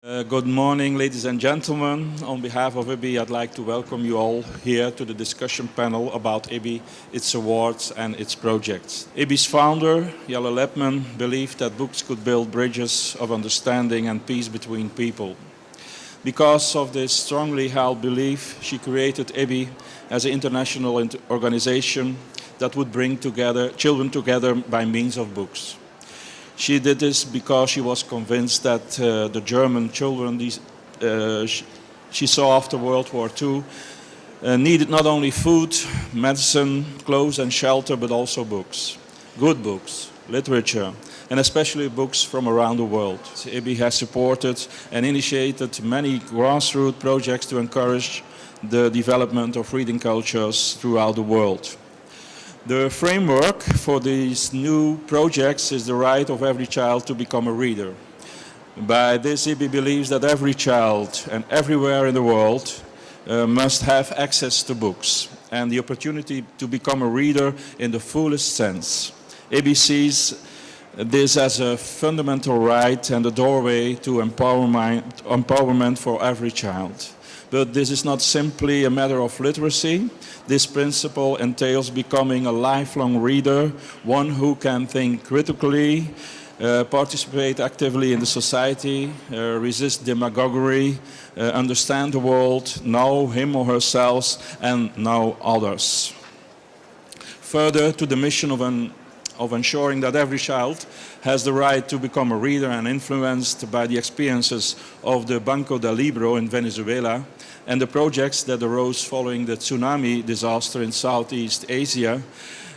Good morning, ladies and gentlemen. On behalf of IBBY, I'd like to welcome you all here to the discussion panel about IBBY, its awards and its projects. IBBY's founder, Jelle Lepman, believed that books could build bridges of understanding and peace between people. Because of this strongly held belief, she created IBBY as an international organization that would bring children together by means of books. She did this because she was convinced that the German children she saw after World War II needed not only food, medicine, clothes and shelter, but also books. Good books, literature, and especially books from around the world. IBBY has supported and initiated many grassroots projects to encourage the development of reading cultures throughout the world. The framework for these new projects is the right of every child to become a reader. By this, IBBY believes that every child and everywhere in the world must have access to books and the opportunity to become a reader in the fullest sense. IBBY sees this as a fundamental right and a doorway to empowerment for every child. But this is not simply a matter of literacy. This principle entails becoming a lifelong reader, one who can think critically, participate actively in the society, resist demagoguery, understand the world, know him or herself, and know others. Further, to the mission of ensuring that every child has the right to become a reader and influenced by the experiences of the Banco del Libro in Venezuela and the projects that arose following the tsunami disaster in Southeast Asia,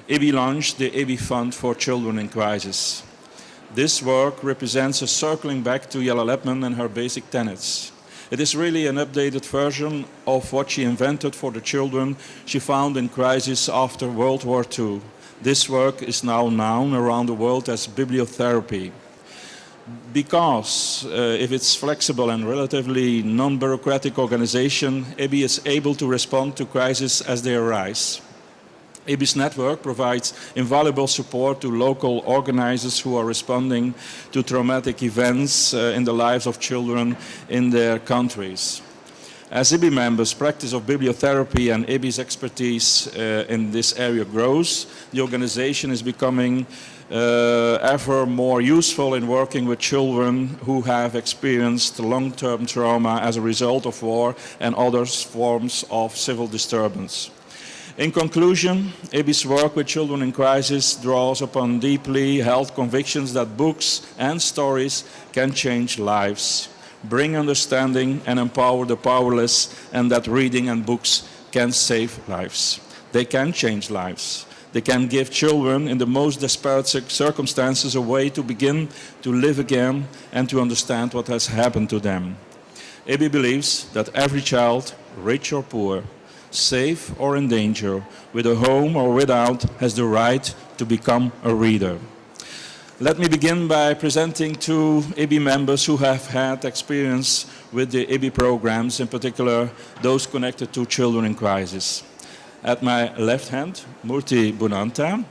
IBBY launched the IBBY Fund for Children in Crisis. This work represents a circling back to Jelle Lepman and her basic tenets. It is really an updated version of what she invented for the children she found in crisis after World War II. This work is now known around the world as bibliotherapy. Because if it's flexible and relatively non-bureaucratic organization, IBBY is able to respond to crises as they arise. IBBY's network provides invaluable support to local organizers who are responding to traumatic events in the lives of children in their countries. As IBBY members, practice of bibliotherapy and IBBY's expertise in this area grows, the organization is becoming ever more useful in working with children who have experienced long-term trauma as a result of war and other forms of civil disturbance. In conclusion, IBBY's work with children in crisis draws upon deeply held convictions that books and stories can change lives, bring understanding and empower the powerless, and that reading and books can save lives. They can change lives. They can give children in the most desperate circumstances a way to begin to live again and to understand what has happened to them. IBBY believes that every child, rich or poor, safe or in danger, with a home or without, has the right to become a reader. Let me begin by presenting two IBBY members who have had experience with the IBBY programs, in particular those connected to children in crisis. At my left hand, Murthy Bunanta.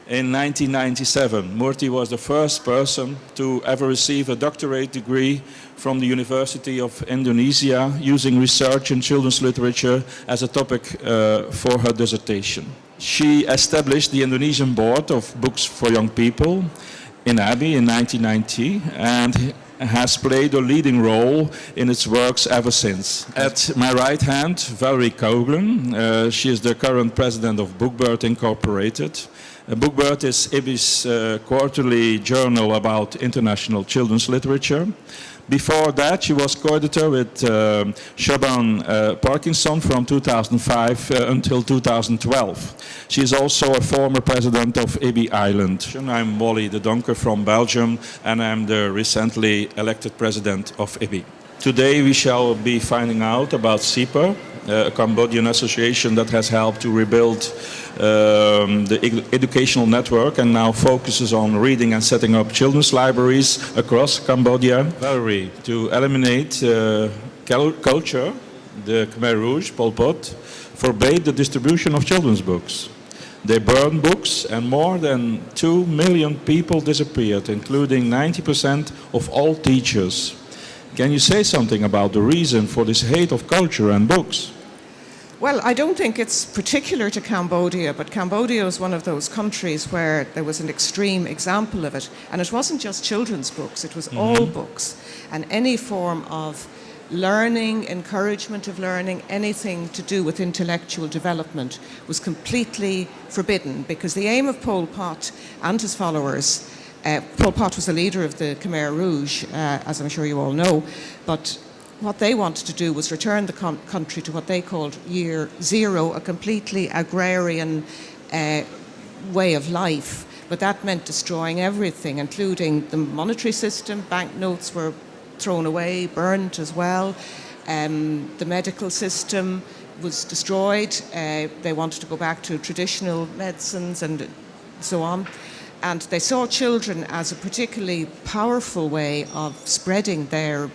In 1997, Murthy was the first person to ever receive a doctorate degree from the University of Indonesia using research in children's literature as a topic for her dissertation. She established the Indonesian Board of Books for Young People in IBBY in 1990 and has played a leading role in its works ever since. At my right hand, Valerie Kouglen. She is the current president of Bookbird Incorporated. Bookbird is IBBY's quarterly journal about international children's literature. Before that, she was co-editor with Shaban Parkinson from 2005 until 2012. She is also a former president of IBBY Ireland. I'm Wally de Donker from Belgium, and I'm the recently elected president of IBBY. Today we shall be finding out about CIPA, a Cambodian association that has helped to rebuild the educational network and now focuses on reading and setting up children's libraries across Cambodia. Valerie, to eliminate culture, the Khmer Rouge, Pol Pot, forbade the distribution of children's books. They burned books and more than 2 million people disappeared, including 90% of all teachers. Can you say something about the reason for this hate of culture and books? Well, I don't think it's particular to Cambodia, but Cambodia is one of those countries where there was an extreme example of it. And it wasn't just children's books, it was all books. And any form of learning, encouragement of learning, anything to do with intellectual development was completely forbidden, because the aim of Pol Pot and his followers, Pol Pot was the leader of the Khmer Rouge, as I'm sure you all know, but what they wanted to do was return the country to what they called Year Zero, a completely agrarian way of life. But that meant destroying everything, including the monetary system. Banknotes were thrown away, burnt as well. The medical system was destroyed. They wanted to go back to traditional medicines and so on. And they saw children as a particularly powerful way of spreading their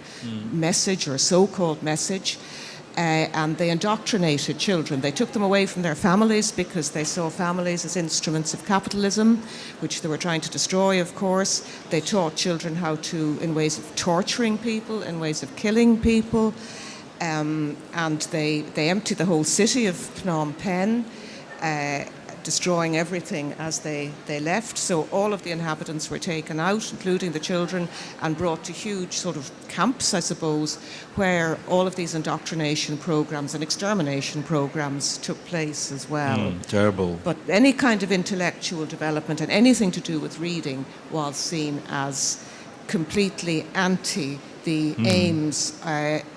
message, or so-called message, and they indoctrinated children. They took them away from their families because they saw families as instruments of capitalism, which they were trying to destroy, of course. They taught children how to, in ways of torturing people, in ways of killing people, and they emptied the whole city of Phnom Penh, destroying everything as they left. So all of the inhabitants were taken out, including the children, and brought to huge sort of camps, I suppose, where all of these indoctrination programs and extermination programs took place as well. Terrible. But any kind of intellectual development and anything to do with reading was seen as completely anti the aims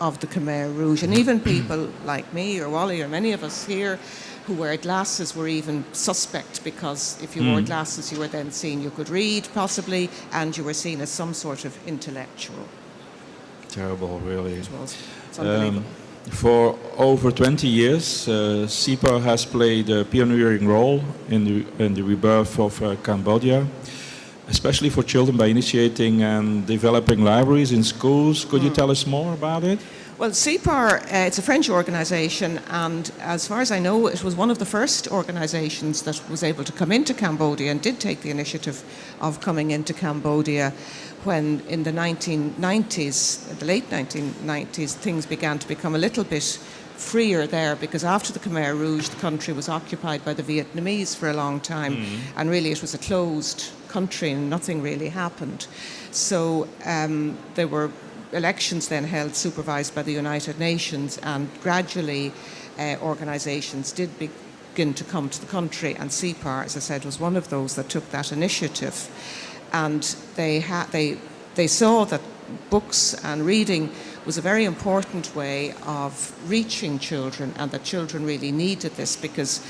of the Khmer Rouge. And even people like me or Wally or many of us here who wear glasses were even suspect, because if you wore glasses you were then seen you could read possibly, and you were seen as some sort of intellectual. Terrible, really. It's unbelievable. For over 20 years, SIPA has played a pioneering role in the rebirth of Cambodia, especially for children, by initiating and developing libraries in schools. Could you tell us more about it? Well, CIPAR, it's a French organisation, and as far as I know, it was one of the first organisations that was able to come into Cambodia and did take the initiative of coming into Cambodia when in the 1990s, the late 1990s, things began to become a little bit freer there, because after the Khmer Rouge, the country was occupied by the Vietnamese for a long time, and really it was a closed country and nothing really happened. So there were elections then held, supervised by the United Nations, and gradually organisations did begin to come to the country, and CIPAR, as I said, was one of those that took that initiative. And they saw that books and reading was a very important way of reaching children, and that children really needed this, because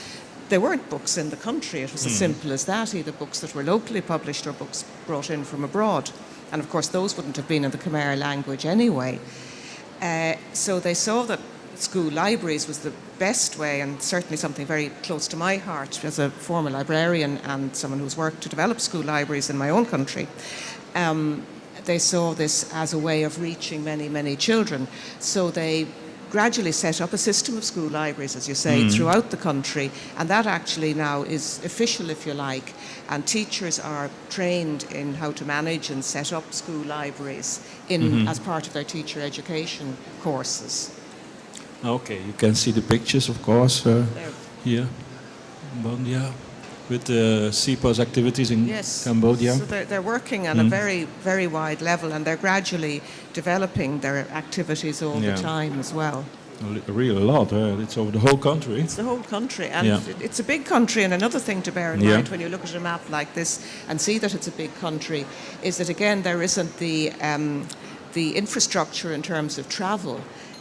there weren't books in the country. It was as simple as that, either books that were locally published or books brought in from abroad. And of course those wouldn't have been in the Khmer language anyway. So they saw that school libraries was the best way, and certainly something very close to my heart as a former librarian and someone who's worked to develop school libraries in my own country. They saw this as a way of reaching many, many children. So they gradually set up a system of school libraries, as you say, throughout the country, and that actually now is official, if you like, and teachers are trained in how to manage and set up school libraries as part of their teacher education courses. Okay, you can see the pictures, of course, here, Cambodia, with SIPA's activities in Cambodia. So they're working on a very, very wide level, and they're gradually developing their activities all the time as well. Really a lot. It's over the whole country. It's the whole country, and it's a big country. And another thing to bear in mind when you look at a map like this and see that it's a big country is that, again, there isn't the infrastructure in terms of travel.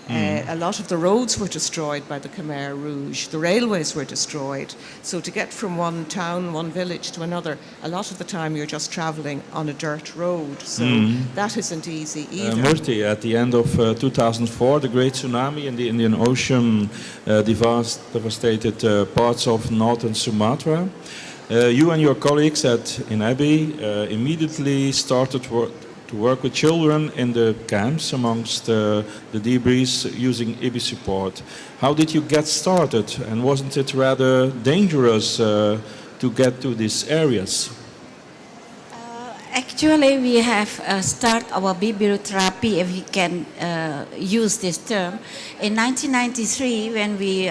A lot of the roads were destroyed by the Khmer Rouge. The railways were destroyed. So to get from one town, one village to another, a lot of the time you're just travelling on a dirt road. So that isn't easy either. Murthy, at the end of 2004, the great tsunami in the Indian Ocean devastated parts of northern Sumatra. You and your colleagues in IBBY immediately started to work with children in the camps amongst the debris using IBBY support. How did you get started, and wasn't it rather dangerous to get to these areas? Actually, we have start our bibliotherapy, if we can use this term, in 1993 when we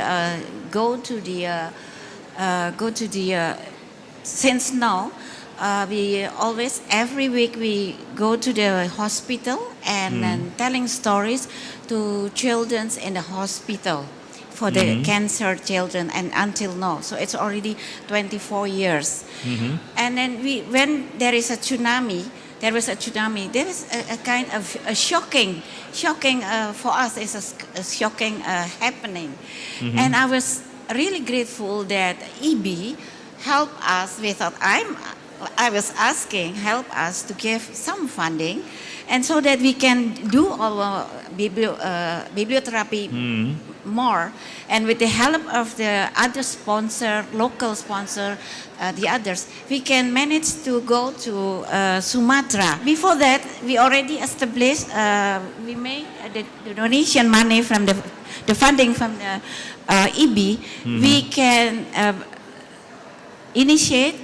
go to the since now. We always, every week we go to the hospital and telling stories to children in the hospital for the cancer children, and until now. So it's already 24 years. And then when there is a tsunami, there is a kind of a shocking for us, it's a shocking happening. And I was really grateful that IBBY helped us without, I was asking, help us to give some funding, and so that we can do our bibliotherapy more. And with the help of the other sponsor, local sponsor, the others, we can manage to go to Sumatra. Before that, we already established, we made the donation money from the funding from the IBBY. We can initiate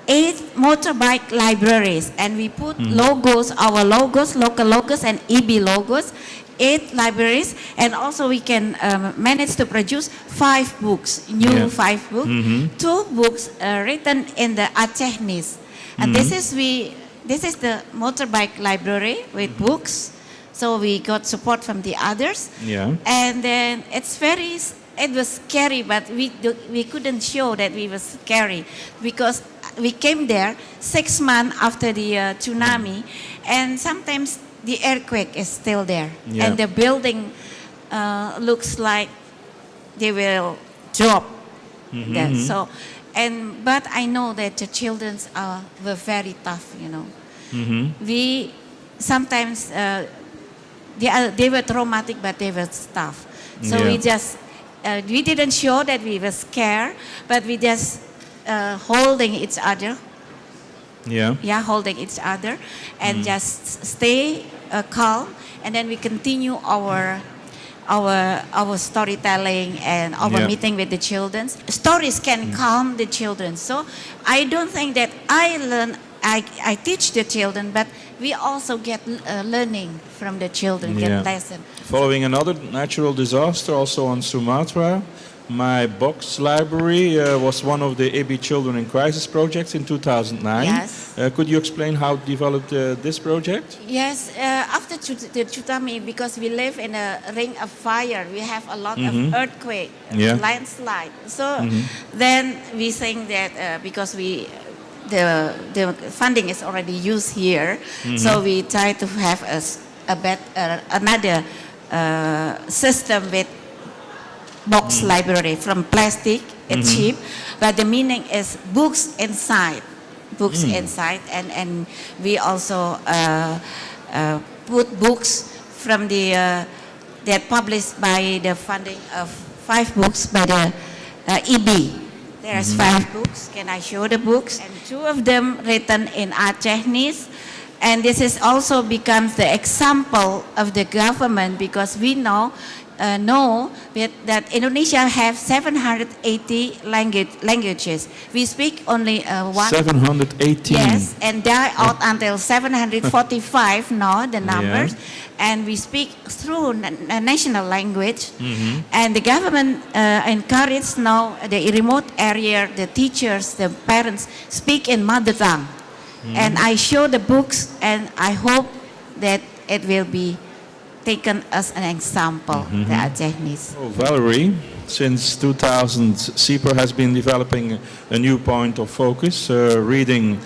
8 motorbike libraries, and we put logos, our logos, local logos and IBBY logos, 8 libraries, and also we can manage to produce 5 books, new 5 books, 2 books written in the Acehnis. And this is the motorbike library with books, so we got support from the others. And then it was scary, but we couldn't show that we were scary, because we came there 6 months after the tsunami, and sometimes the earthquake is still there, and the building looks like they will drop. So, but I know that the children were very tough, you know. We sometimes they were traumatic, but they were tough. So we didn't show that we were scared, but we just holding each other. Holding each other, and just stay calm, and then we continue our storytelling and our meeting with the children. Stories can calm the children. So I don't think that I teach the children, but we also get learning from the children, get lesson. Following another natural disaster also on Sumatra, my box library was one of the IBBY Children in Crisis projects in 2009. Yes. Could you explain how it developed this project? Yes, after the tsunami, because we live in a ring of fire, we have a lot of earthquake, landslide. So then we think that because the funding is already used here, so we try to have another system with box library from plastic. It's cheap, but the meaning is books inside, and we also put books from the that published by the funding of 5 books by the IBBY. There's 5 books. Can I show the books? And 2 of them written in Acehnis. And this is also becomes the example of the government, because we know that Indonesia have 780 languages. We speak only 718. Yes, and die out until 745 now, the numbers. And we speak through a national language. And the government encourages now the remote area, the teachers, the parents speak in mother tongue. And I show the books, and I hope that it will be taken as an example, the Acehnis. Oh, Valerie, since 2000, CIPER has been developing a new point of focus, reading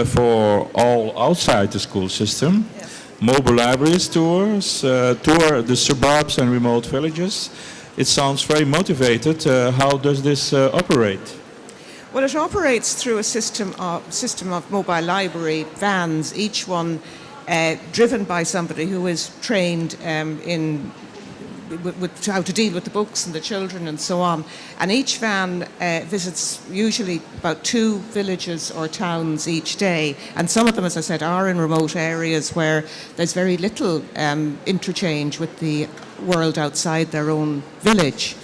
for all outside the school system. Mobile libraries tour the suburbs and remote villages. It sounds very motivated. How does this operate? Well, it operates through a system of mobile library vans, each one driven by somebody who is trained with how to deal with the books and the children and so on. And each van visits usually about 2 villages or towns each day. And some of them, as I said, are in remote areas where there's very little interchange with the world outside their own village.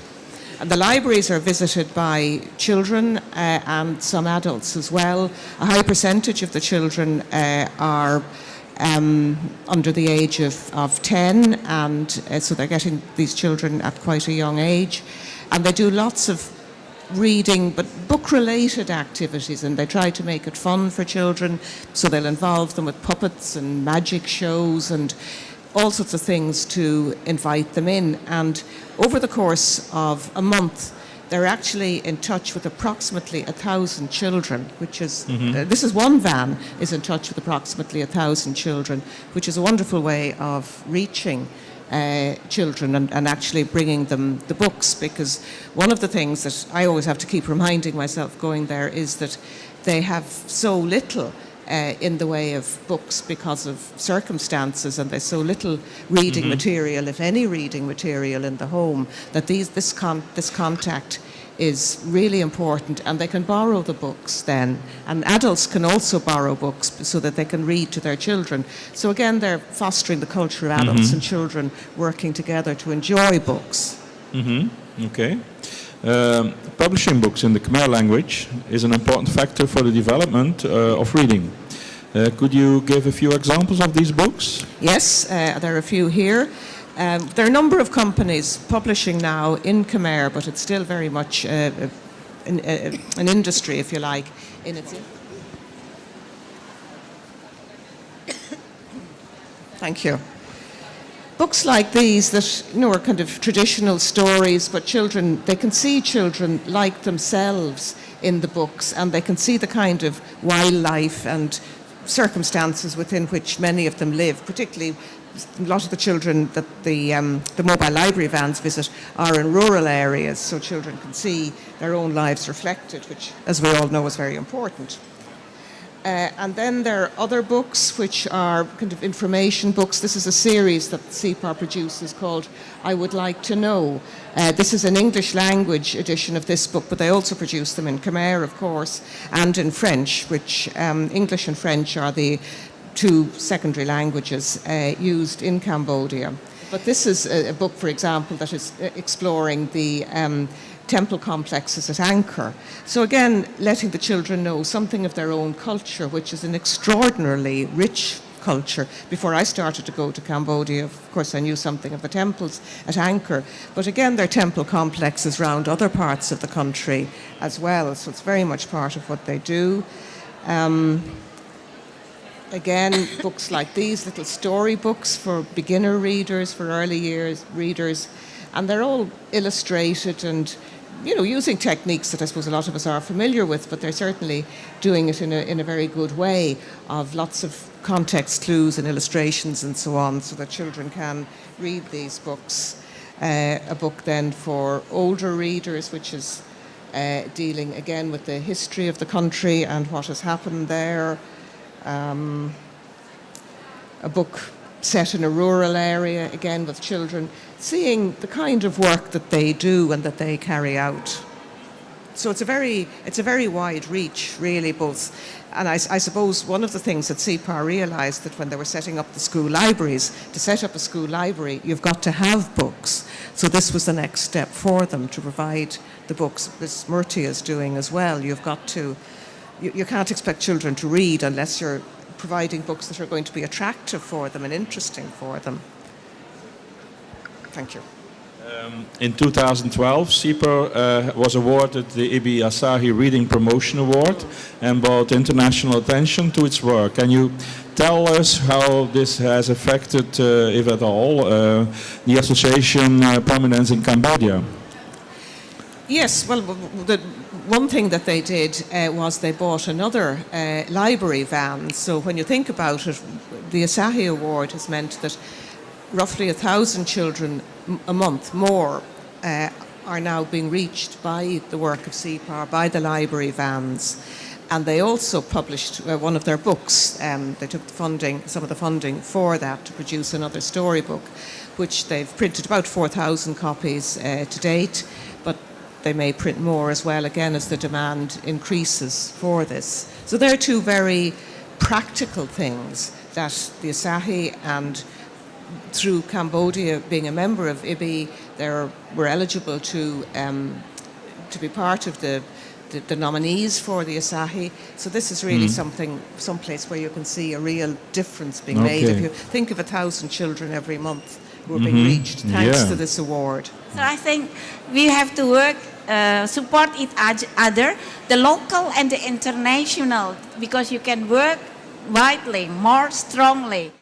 And the libraries are visited by children and some adults as well. A high percentage of the children are under the age of 10, and so they're getting these children at quite a young age. And they do lots of reading, but book-related activities, and they try to make it fun for children, so they'll involve them with puppets and magic shows and all sorts of things to invite them in. And over the course of a month, they're actually in touch with approximately 1,000 children, which is, this is one van, is in touch with approximately 1,000 children, which is a wonderful way of reaching children and actually bringing them the books, because one of the things that I always have to keep reminding myself going there is that they have so little in the way of books because of circumstances, and there's so little reading material, if any reading material in the home, that this contact is really important, and they can borrow the books then, and adults can also borrow books so that they can read to their children. So again, they're fostering the culture of adults and children working together to enjoy books. Okay. Publishing books in the Khmer language is an important factor for the development of reading. Could you give a few examples of these books? Yes, there are a few here. There are a number of companies publishing now in Khmer, but it's still very much an industry, if you like, in its... Thank you. Books like these that, you know, are kind of traditional stories, but children, they can see children like themselves in the books, and they can see the kind of wildlife and circumstances within which many of them live, particularly a lot of the children that the mobile library vans visit are in rural areas, so children can see their own lives reflected, which, as we all know, is very important. And then there are other books which are kind of information books. This is a series that CPAR produces called I Would Like to Know. This is an English language edition of this book, but they also produce them in Khmer, of course, and in French, which English and French are the two secondary languages used in Cambodia. But this is a book, for example, that is exploring the temple complexes at Angkor. So again, letting the children know something of their own culture, which is an extraordinarily rich culture. Before I started to go to Cambodia, of course, I knew something of the temples at Angkor. But again, there are temple complexes around other parts of the country as well. So it's very much part of what they do. Again, books like these, little story books for beginner readers, for early years readers, and they're all illustrated and, you know, using techniques that I suppose a lot of us are familiar with, but they're certainly doing it in a very good way, of lots of context clues and illustrations and so on, so that children can read these books. A book then for older readers, which is dealing again with the history of the country and what has happened there. A book set in a rural area, again with children, seeing the kind of work that they do and that they carry out. So it's a very wide reach, really, both. And I suppose one of the things that CPAR realised, that when they were setting up the school libraries, to set up a school library, you've got to have books. So this was the next step for them, to provide the books, as Murti is doing as well. You've got to, you can't expect children to read unless you're providing books that are going to be attractive for them and interesting for them. Thank you. In 2012, CPAR was awarded the IBBY Asahi Reading Promotion Award and brought international attention to its work. Can you tell us how this has affected, if at all, the association prominence in Cambodia? Yes, well, the one thing that they did was they bought another library van. So when you think about it, the Asahi Award has meant that roughly 1,000 children a month more are now being reached by the work of CPAR, by the library vans. And they also published one of their books. They took the funding, some of the funding for that, to produce another storybook, which they've printed about 4,000 copies to date, but they may print more as well, again, as the demand increases for this. So there are two very practical things that the Asahi and through Cambodia being a member of IBBY, were eligible to be part of the nominees for the Asahi. So this is really someplace where you can see a real difference being made. If you think of 1,000 children every month who are being reached thanks to this award. So I think we have to work, support each other, the local and the international, because you can work widely, more strongly.